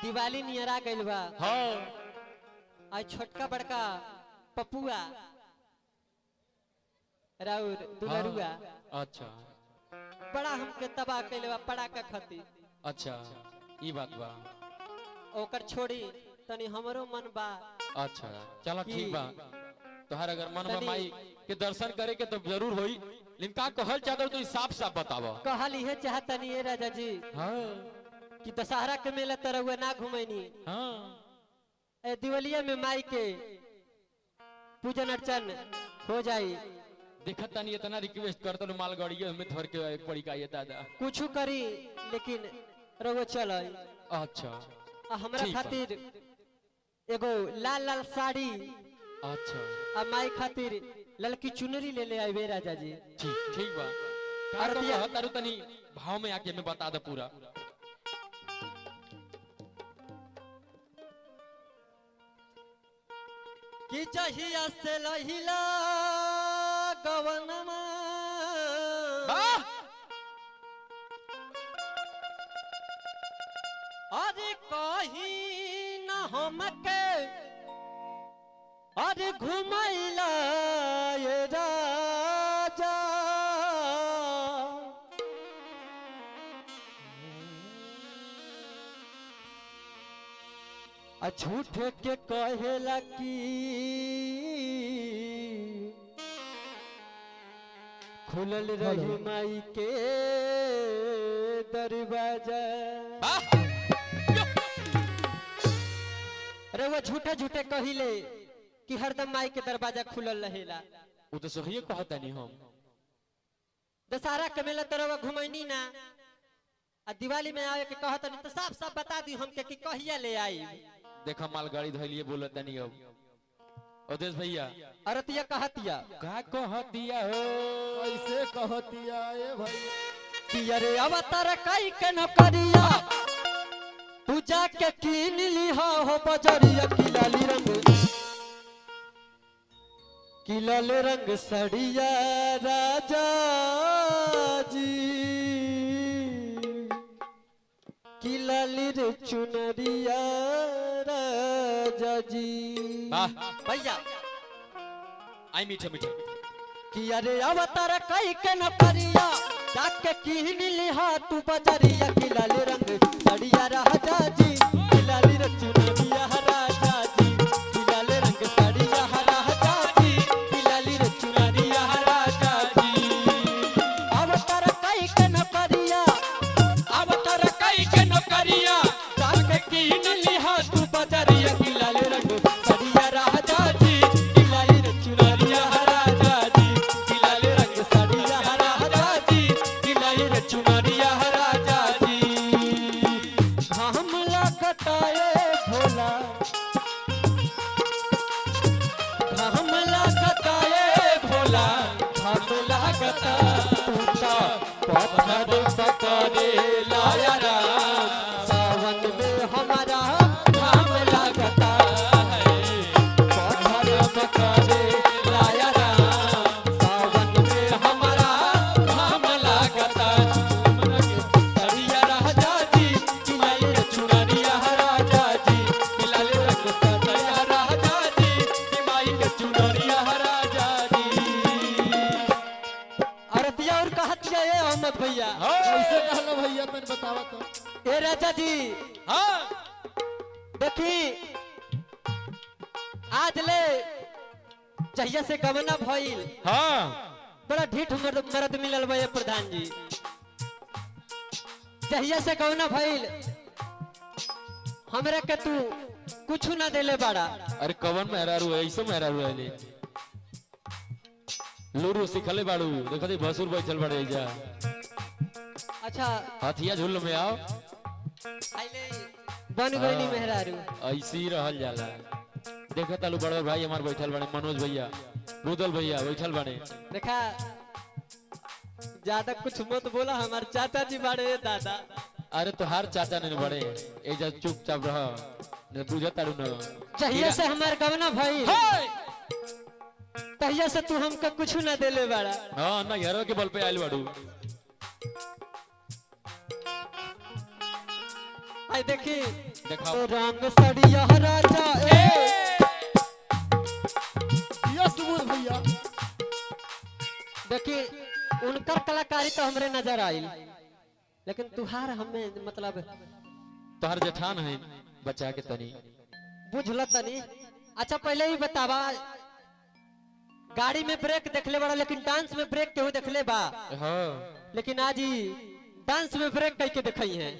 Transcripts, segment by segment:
दिवाली नियरा गइल बा। हाँ आज छोटका बड़का पपुआ राउर दुलरुआ अच्छा बड़ा हमके तबाह कइले बा पड़ाका खती। अच्छा ई बात बा। ओकर छोड़ी तनी हमरो मन बा। अच्छा चलो ठीक बा तोहर अगर मन बा तनी- माई के दर्शन करे के तो जरूर होई लेकिन का कहल चाहत तू साफ साफ बतावा। कहल इहे चाहतनी ए राजा जी हाँ कि दशहरा के मेला तरह ना घुमैनी हाँ ए दिवालिया में माई के पूजन अर्चन हो जाई। देखत तनी इतना रिक्वेस्ट करत लो मालगाड़िए में धर के एक पड़ी का ये दादा कुछ करी लेकिन रहो चल अच्छा हमरा ठीक बा। खातिर एगो लाल लाल साड़ी अच्छा आ माई खातिर ललकी चुनरी ले ले आइबे राजा जी। ठीक ठीक बा और का दिया- कहत तारू तनी भाव में आके मैं बता दे पूरा। कि जहिया से लहिला गवनमा अरे कहीं न हमके अरे घुमैला ये राजा आ झूठ के कहेला की खुलल रही माई के दरवाजा। अरे वो झूठे झूठे कहिले कि हरदम माई के दरवाजा खुलल रहेला। वो तो सही कहत नहीं हम दशहरा के मेला तरह घुमैनी ना आ दिवाली में आवे के कहत नहीं तो साफ साफ बता दी हमके कि कहिया ले आई। देखा मालगाड़ी धैलिए बोलत नहीं अब ओदेश भैया अरतिया कहतिया का कहतिया हो ऐसे कहतिया ए भाई कि अरे अवतार कई के न करिया तू जाके कीन लिहा हो बजरिया की लाल रंग सड़िया राजा जी की लाली रे चुनरिया राजा जी। भैया आई मीठे मीठे कि अरे अवतार कई के न करिया जाके कीन लिहा तू बजरिया की लाल रंग सड़िया राजा जी की लाली रे चुनरिया राजा जी की लाल रंग सड़िया राजा जी की लाली रे चुनरिया राजा जी। अवतार कई के न करिया अवतार कई के न करिया जाके कीन लिहा तू बजरिया की लाल रंग सड़िया राजा जी की लाली रे चुनरिया राजा जी की लाल रंग सड़िया राजा जी की लाली रे चुनरिया राजा जी। हम लगताए भोला हम लगताए भोला हम लगता टूटा पत्थर पकड़े लाया राम सावन में हमारा हम लगता है पत्थर पकड़े लाया राम सावन में हमारा हम लगता सड़िया राजा जी की लाल रे चुनरिया राजा जी की लाल रंग सड़िया राजा जी की माई के चुनरिया राजा जी। अरतिया और कहतिया ए अहमद भैया ऐसे कहलो भैया तने बतावा तो ए राजा जी हाँ देखी आज ले जहिया से गमना भइल हाँ बड़ा ढीठ मर्द मिलल बा ये प्रधान जी। जहिया से गमना भइल हमरा के तू कुछ ना देले बड़ा। अरे कवन मेहरारू है ऐसे मेहरारू है ले लूरू सिखले बाड़ू देखो दे भसुर बैठल बड़े जा अच्छा हथिया झुल में आओ आइले बन गइली मेहरारू। ऐसे ही रहल जाला। देखो तालू बड़ो भाई हमार बैठल बड़े मनोज भैया रुदल भैया बैठल बड़े। देखा ज्यादा कुछ मत बोला हमार चाचा जी बड़े दादा। अरे तो हर चाचा ने बड़े एजा चुपचाप रह ने बुझत तारू न जहिया से हमार गमना भइल तहिया से तू हमका कुछ ना देले बड़ा। हां ना यारो के बल पे आइल बाड़ू आई देखी दिखाओ तो रंग सड़िया राजा ये सुबोध भैया देखी उनकर कलाकारी तो हमरे नजर आई, लेकिन तुहार हमें मतलब तोहर जेठान है बचा के तनी बुझल तनी। अच्छा पहले ही बतावा, गाड़ी में ब्रेक देखले बड़ा लेकिन डांस में ब्रेक केहू देखले बा, हाँ लेकिन आज ही डांस में ब्रेक करके दिखाई है।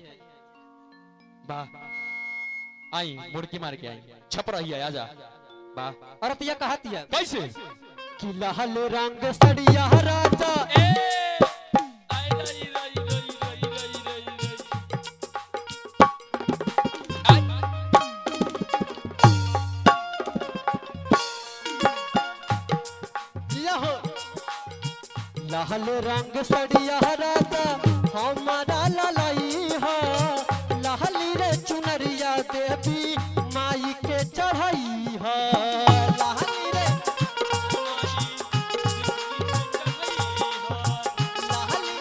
वाह आई मुड़की मार के आई छप रही है आजा वाह। औरत यह कहती है कैसे कि लाल रंग सड़िया राजा लाल रंग सड़िया राजा हमारा ललाई है, लाली रे चुनरिया देवी माई के चढ़ाई है, लाली रे लाली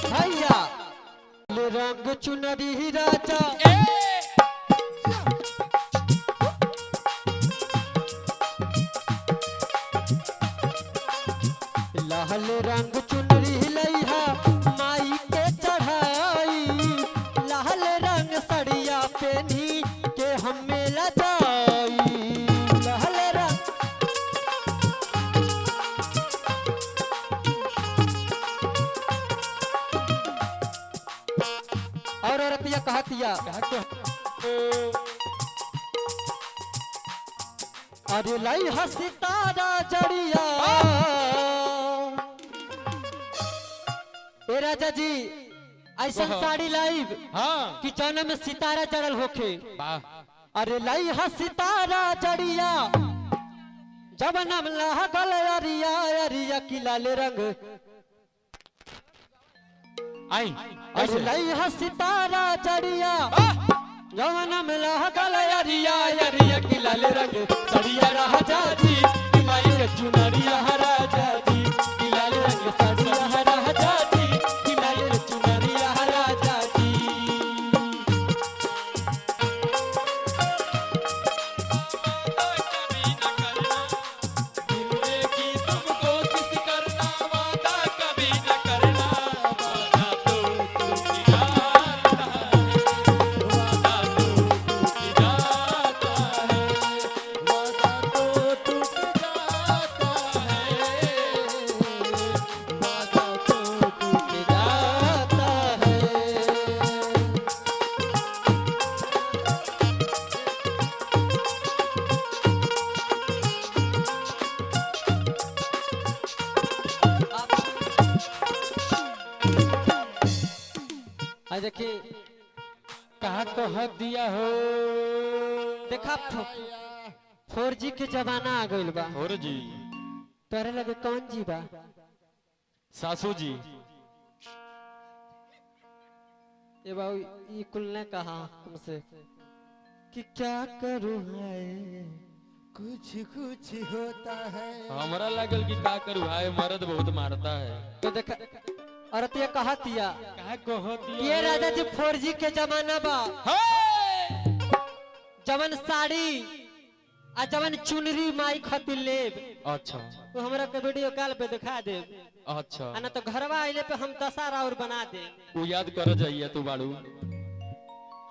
भैया लाल रंग चुनरी राजा लाल रंग चुनरी लइहा माई के चढ़ाई, लाल रंग सड़िया पेनी के हमें लजाई, लाल रंग और औरतिया कहतिया अरे लाई हसितारा जड़िया ए राजा जी ऐसा साड़ी लाइव हाँ कि जौना में सितारा जड़ल होखे। वाह अरे लाई हा सितारा जड़िया जब नाम लागल अरिया अरिया की लाल रंग आई अरे लाई हा सितारा जड़िया जब नाम लागल अरिया अरिया की लाल रंग सड़िया राजा जी की माई के चुनरिया राजा जी की लाल रंग सड़िया राजा जी की माई के चुनरिया राजा जी। देखिए कहा कह दिया हो देखा 4G के जमाना आ गइल बा, और जी तोरे लगे कौन जी बा? सासू जी ये बाबू ये कुल ने कहा तुमसे कि क्या करूं है कुछ कुछ होता है। हमारा लागल कि का करू भाई मर्द बहुत मारता है। तो देखा औरत ये कहतिया कहा कह दिया ये राजा जी 4G के जमाना बा, जवन साड़ी आ जवन चुनरी माई खातिर लेब अच्छा तो हमरा के वीडियो कॉल पे दिखा दे, अच्छा ना तो घरवा आइले पे हम दशहरा और बना दे। तू याद कर जाइए तू बाड़ू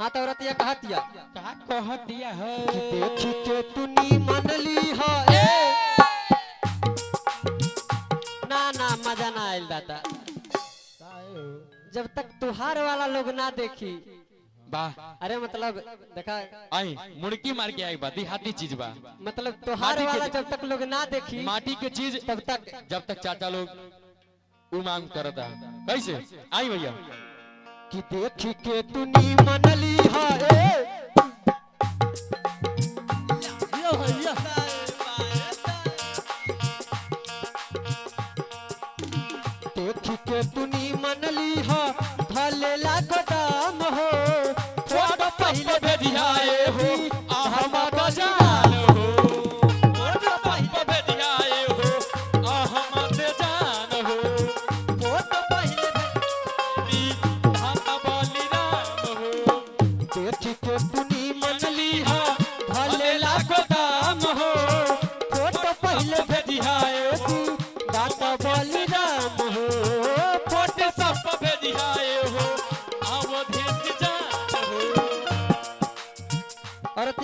हाँ तो औरत ये कहतिया कहा कह दिया है देख के तूनी मनली है ना ना मजा ना आइल दादा, जब तक तुहार वाला लोग ना देखी। वाह अरे मतलब देखा आई मुड़की मार के आई बात हाथी चीज बा, मतलब तुहार वाला जब तक लोग ना देखी माटी के चीज तब तक जब तक चाचा लोग उमांग करता कैसे आई भैया कि देख के तूनी मनली है ये भैया देख के तूनी मनली है भले लागदाम हो फोटो पहले भेजियाए हो हमारा जान हो, फोटो पहले भेजियाए हो हम जान हो, फोटो पहले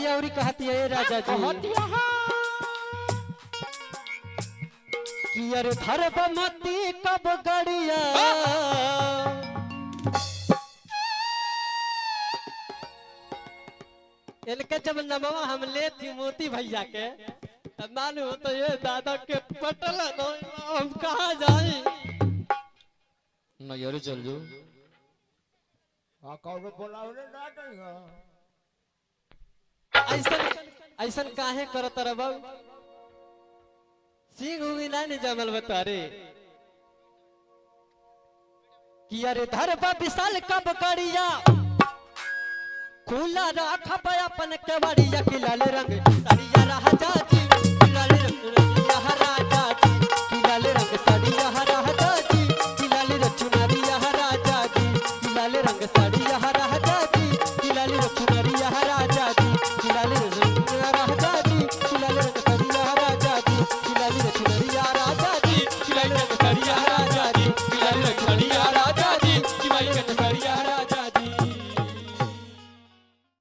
औरतिया औरी कहती है ए राजा जी कि अरे धर्ममती कब गड़िया इनके जब नमवा हम ले थी मोती भैया के तब मालूम तो ये दादा के पटल हम कहाँ जाए नैहरे चल जो ऐसन ऐसन काहे करत रे बाबू सिंह हुई ना नहीं जमल बता रे कि अरे धरबा विशाल कब करिया खुला राखा अपन केवड़िया की लाल रंग सड़िया राजा जी की लाल रंग चुनरिया राजा जी की लाल रंग सड़िया राजा जी की लाल रंग चुनरिया राजा जी की लाल रंग सड़िया राजा जी की लाल रंग चुनरिया राजा जी की लाल रंग राजा जी की लाल रंग सड़िया राजा जी की लाल रंग चुनरिया राजा